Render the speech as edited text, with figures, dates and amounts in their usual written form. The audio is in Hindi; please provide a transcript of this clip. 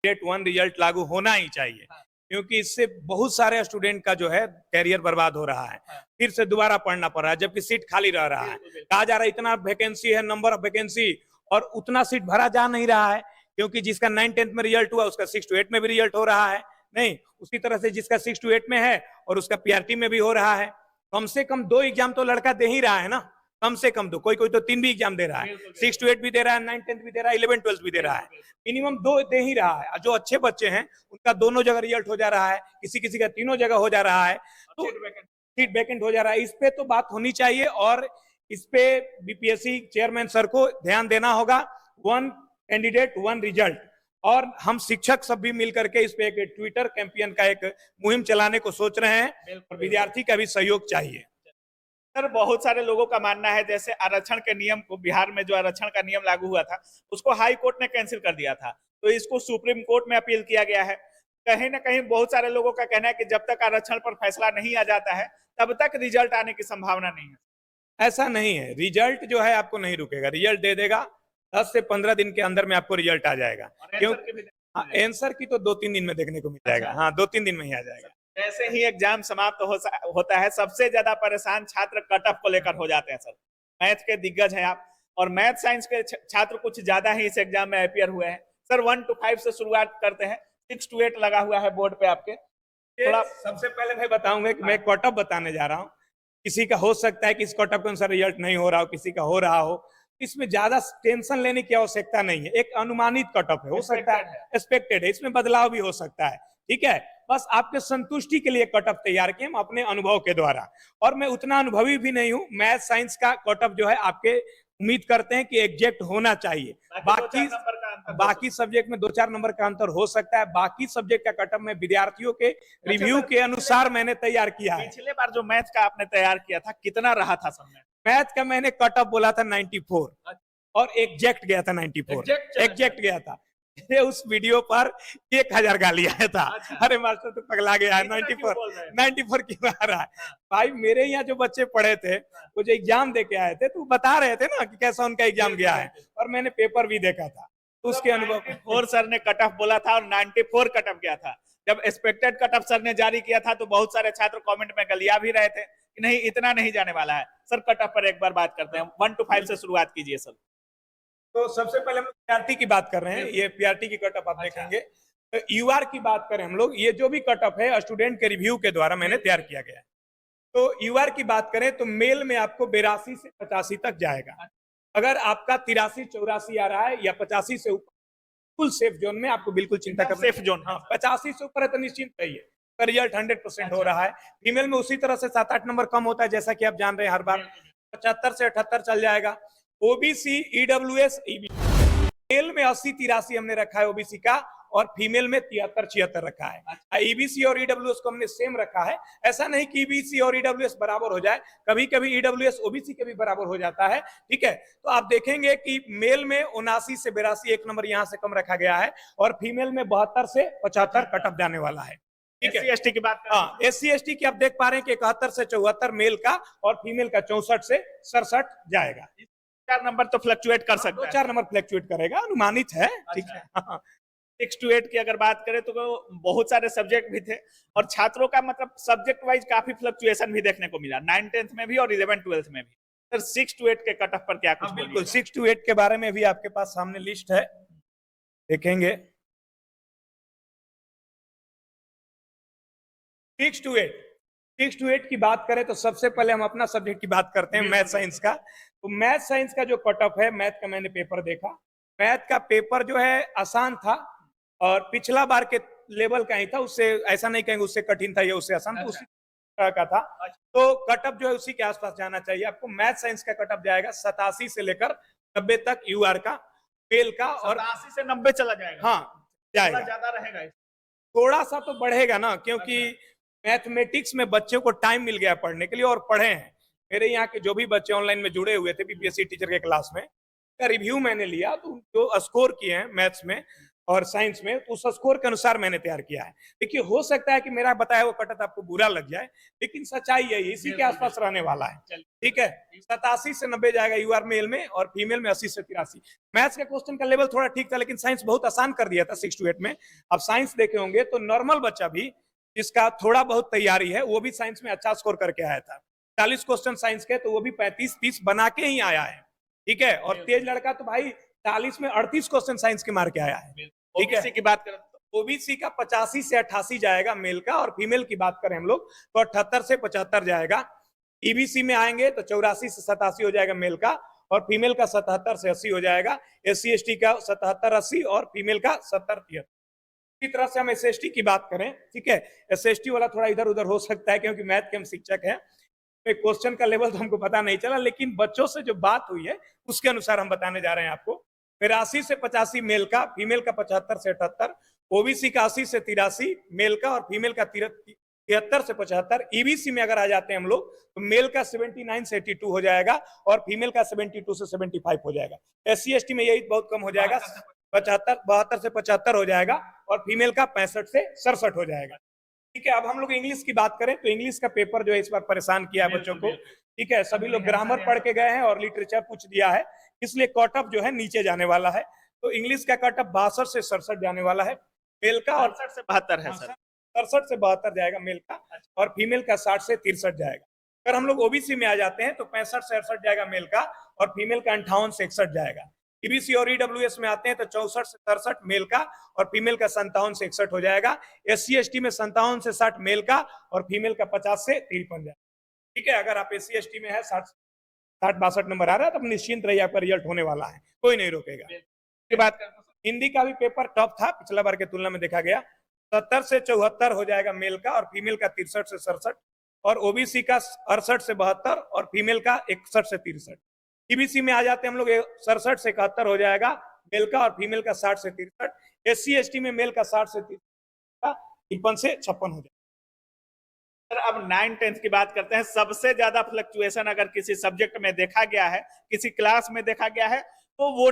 कैंडिडेट 1 रिजल्ट लागू होना ही चाहिए, क्योंकि इससे बहुत सारे स्टूडेंट का जो है कैरियर बर्बाद हो रहा है। फिर से दोबारा पढ़ना पड़ रहा है, जबकि सीट खाली रह रहा है। कहा जा रहा है इतना वैकेंसी है, नंबर ऑफ वैकेंसी, और उतना सीट भरा जा नहीं रहा है, क्योंकि जिसका 9-10 में रिजल्ट हुआ उसका 6 to 8 में भी रिजल्ट हो रहा है। नहीं, उसी तरह से जिसका 6 to 8 में है और उसका पीआरटी में भी हो रहा है। कम से कम 2 एग्जाम तो लड़का दे ही रहा है ना, कम से कम 2, कोई कोई तो 3 भी एग्जाम दे रहा है, 6 to 8 भी दे रहा है, 9-10 भी दे रहा है, 11-12 भी दे रहा है, मिनिमम 2 दे ही रहा है। जो अच्छे बच्चे हैं उनका दोनों जगह रिजल्ट हो जा रहा है, किसी किसी का तीनों जगह हो जा रहा है, तो सीट वैकेंट हो जा रहा है। इस पे तो बात होनी चाहिए और इस पे बीपीएससी चेयरमैन सर को ध्यान देना होगा। 1 कैंडिडेट 1 रिजल्ट, और हम शिक्षक सब भी मिल करके इस पे एक ट्विटर कैंपेन का एक मुहिम चलाने को सोच रहे हैं, और विद्यार्थी का भी सहयोग चाहिए। सर, बहुत सारे लोगों का मानना है जैसे आरक्षण के नियम को, बिहार में जो आरक्षण का नियम लागू हुआ था उसको हाई कोर्ट ने कैंसिल कर दिया था, तो इसको सुप्रीम कोर्ट में अपील किया गया है। कहीं ना कहीं बहुत सारे लोगों का कहना है कि जब तक आरक्षण पर फैसला नहीं आ जाता है तब तक रिजल्ट आने की संभावना नहीं है। ऐसा नहीं है, रिजल्ट जो है आपको नहीं रुकेगा, रिजल्ट दे देगा, 10 से 15 दिन के अंदर में आपको रिजल्ट आ जाएगा। क्यों? आंसर की तो 2-3 दिन में देखने को मिल जाएगा। हाँ, 2-3 दिन में ही आ जाएगा। जैसे ही एग्जाम समाप्त होता है, सबसे ज्यादा परेशान छात्र कट ऑफ को लेकर हो जाते हैं। सर, मैथ के दिग्गज हैं आप, और मैथ साइंस के छात्र कुछ ज्यादा ही इस एग्जाम में अपियर हुए हैं। सर, 1 to 5 से शुरुआत करते हैं, 6 to 8 लगा हुआ है बोर्ड पे आपके। थोड़ा सबसे पहले मैं बताऊंगा कि मैं कट ऑफ बताने जा रहा हूँ। किसी का हो सकता है कि इस कट ऑफ के अनुसार रिजल्ट नहीं हो रहा हो, किसी का हो रहा हो, इसमें ज्यादा टेंशन लेने की आवश्यकता नहीं है। एक अनुमानित कट ऑफ है, हो सकता है एक्सपेक्टेड है, इसमें बदलाव भी हो सकता है, ठीक है। बस आपके संतुष्टि के लिए कट ऑफ तैयार किए हम अपने अनुभव के द्वारा, और मैं उतना अनुभवी भी नहीं हूं। मैथ साइंस का कट ऑफ जो है आपके उम्मीद करते हैं कि एग्जैक्ट होना चाहिए। बाकी सब्जेक्ट में 2-4 नंबर का अंतर हो सकता है। बाकी सब्जेक्ट का कट ऑफ में विद्यार्थियों के रिव्यू के अनुसार मैंने तैयार किया है। पिछले बार जो मैथ का आपने तैयार किया था कितना रहा था समय? मैथ का मैंने कट ऑफ बोला था 94, और एग्जैक्ट गया था 94, एग्जैक्ट गया था। उस वीडियो पर 1000 गाली आया था। अरे मास्टर तो पगला गया है, 94 क्यों आ रहा है? भाई, मेरे यहाँ जो बच्चे पढ़े थे, वो जो एग्जाम दे के आए थे, तो बता रहे थे ना कि कैसा उनका एग्जाम गया है, और मैंने पेपर भी देखा था, तो उसके अनुभव। 94 सर ने कट ऑफ बोला था और 94 कट ऑफ गया था। जब एक्सपेक्टेड कट ऑफ सर ने जारी किया था तो बहुत सारे छात्र कमेंट में गलिया भी रहे थे कि नहीं, इतना नहीं जाने वाला है। सर, कट ऑफ पर एक बार बात करते हैं, 1 to 5 से शुरुआत कीजिए सर। तो सबसे पहले हम लोग पीआरटी की बात कर रहे हैं। ये पीआरटी की कट ऑफ आप देखेंगे। तो यूआर की बात करें हम लोग, ये जो भी कट ऑफ है स्टूडेंट के रिव्यू के द्वारा मैंने तैयार किया गया है। तो यूआर की बात करें तो मेल में आपको 82 से 85 तक जाएगा। अगर आपका 83-84 आ रहा है या 85 से ऊपर, फुल सेफ जोन में, आपको बिल्कुल चिंता करना। सेफ जोन, हाँ, 85 से ऊपर है तो निश्चिंत रहिए, रिजल्ट 100% हो रहा है। फीमेल में उसी तरह से 7-8 नंबर कम होता है, जैसा कि आप जान रहे हैं, हर बार 75 से 78 चल जाएगा। ओबीसी, ईडब्ल्यूएस, मेल में 80-83 हमने रखा है ओबीसी का, और फीमेल में 73-76 रखा है। ईबीसी और ईडब्ल्यूएस को हमने सेम रखा है। ऐसा नहीं कि ईबीसी और ईडब्ल्यूएस बराबर हो जाए, कभी कभी ईडब्ल्यूएस ओबीसी के भी बराबर हो जाता है, ठीक है। तो आप देखेंगे कि मेल में 79 से 82 एक नंबर यहाँ से कम रखा गया है, और फीमेल में 72 से 75 कट ऑफ जाने वाला है, ठीक है। एससी की बात, हाँ, SC/ST की आप देख पा रहे हैं कि 71 से 74 मेल का, और फीमेल का 64 से 67 जाएगा। 4 नंबर तो फ्लक्चुएट कर सकता है, 2-4 नंबर फ्लक्चुएट करेगा, अनुमानित है, ठीक है। 6 to 8 की अगर बात करें तो बहुत सारे सब्जेक्ट भी थे, और छात्रों का मतलब सब्जेक्ट वाइज काफी फ्लक्चुएशन भी देखने को मिला, 9-10 में भी और 11-12 में भी। सर, 6 to 8 के कट ऑफ पर क्या कुछ? बिल्कुल, 6 to 8 के बारे में भी आपके पास सामने लिस्ट है, देखेंगे। 6 to 8 की बात करें तो सबसे पहले हम अपना सब्जेक्ट की बात करते हैं, मैथ साइंस का। तो मैथ साइंस का जो कट ऑफ है, मैथ का मैंने पेपर देखा, मैथ का पेपर जो है आसान था, और पिछला बार के लेवल का ही था, उससे ऐसा नहीं कहेंगे उससे कठिन था या उससे आसान था, उसी तरह का था। तो कट ऑफ जो है उसी के आसपास जाना चाहिए आपको। मैथ साइंस का कट ऑफ जाएगा 87 से लेकर 90 तक यूआर का, मेल का, और 87 से 90 चला जाएगा। हाँ, जाएगा, ज्यादा रहेगा, थोड़ा सा तो बढ़ेगा ना, क्योंकि मैथमेटिक्स में बच्चों को टाइम मिल गया पढ़ने के लिए, और पढ़े हैं। मेरे यहाँ के जो भी बच्चे ऑनलाइन में जुड़े हुए थे बीपीएससी टीचर के क्लास में, का रिव्यू मैंने लिया, तो जो स्कोर किए हैं मैथ्स में, और साइंस में, उस स्कोर के अनुसार मैंने तैयार किया है। देखिए, हो सकता है कि मेरा बताया हुआ कटअप आपको बुरा लग जाए, लेकिन सच्चाई यही इसी के आसपास रहने वाला है। ठीक है, 87 से 90 जाएगा यूआर मेल में, और फीमेल में 80 से 83। मैथ्स का क्वेश्चन का लेवल थोड़ा ठीक था, लेकिन साइंस बहुत आसान कर दिया था 6 to 8 में। अब साइंस देखे होंगे तो नॉर्मल बच्चा भी जिसका थोड़ा बहुत तैयारी है, वो भी साइंस में अच्छा स्कोर करके आया था। 40 क्वेश्चन साइंस के, तो वो भी 35-30 बना के ही आया है। ठीक है, और तेज लड़का तो भाई 40 में 38 क्वेश्चन साइंस के मार के आया है। ठीक है, की बात करें तो ओबीसी का 85 से 88 जाएगा मेल का, और फीमेल की बात करें हम लोग तो 78 से 75 जाएगा। ईबीसी में आएंगे तो 84 से 87 हो जाएगा मेल का, और फीमेल का 77 से 80 हो जाएगा। SC ST का 77-80 और फीमेल का 70-73। इसी तरह से हम SST की बात करें, ठीक है, SST वाला थोड़ा इधर उधर हो सकता है क्योंकि मैथ के हम शिक्षक हैं, क्वेश्चन का लेवल तो हमको पता नहीं चला, लेकिन बच्चों से जो बात हुई है उसके अनुसार हम बताने जा रहे हैं आपको। 83 से 85 मेल का, फीमेल का 75 से 78, ओबीसी का 80 से 83 मेल का, और फीमेल का 73 से 75। ईबीसी में अगर आ जाते हैं हम लोग तो मेल का 79 से 82 हो जाएगा, और फीमेल का 72 से 75 हो जाएगा। SC ST में यही बहुत कम हो जाएगा, 72 से 75 हो जाएगा, और फीमेल का 65 से 67 हो जाएगा। ठीक है, अब हम लोग इंग्लिश की बात करें तो इंग्लिश का पेपर जो है इस बार परेशान किया है बच्चों को। ठीक है, सभी लोग ग्रामर पढ़ के गए हैं और लिटरेचर पूछ दिया है, इसलिए कटअप जो है नीचे जाने वाला है। तो इंग्लिश का कटअप 62 से 67 जाने वाला है मेल का, और 68 से 72 है सर। 67 से 72 जाएगा मेल का, और फीमेल का 60 से 63 जाएगा। अगर हम लोग ओबीसी में आ जाते हैं तो 65 से 68 जाएगा मेल का, और फीमेल का 58 से 61 जाएगा। ईबीसी और ईडब्ल्यूएस में आते हैं तो 64 से 63 मेल का, और फीमेल का 57 से 61 हो जाएगा। SC ST में 57 से 60 मेल का, और फीमेल का 50 से 53 जाएगा। ठीक है, अगर आप SC ST में है 60-62 नंबर आ रहा है तो निश्चिंत रहिए, आपका रिजल्ट होने वाला है, कोई नहीं रोकेगा। की बात करें तो हिंदी का भी पेपर टफ था पिछला बार के तुलना में, देखा गया 70 से 74 हो जाएगा मेल का, और फीमेल का 63 से 67, और ओबीसी का 68 से 72, और फीमेल का 61 से 63। ईबीसी में आ जाते हैं हम लोग 67 से 71 हो जाएगा मेल का, और फीमेल का 60 से 63। SC ST में मेल का 60 से 53 से 56 हो जाएगा। सर अब 9-10 की बात करते हैं। सबसे ज्यादा फ्लक्चुएशन अगर किसी सब्जेक्ट में देखा गया है, किसी क्लास में देखा गया है, तो वो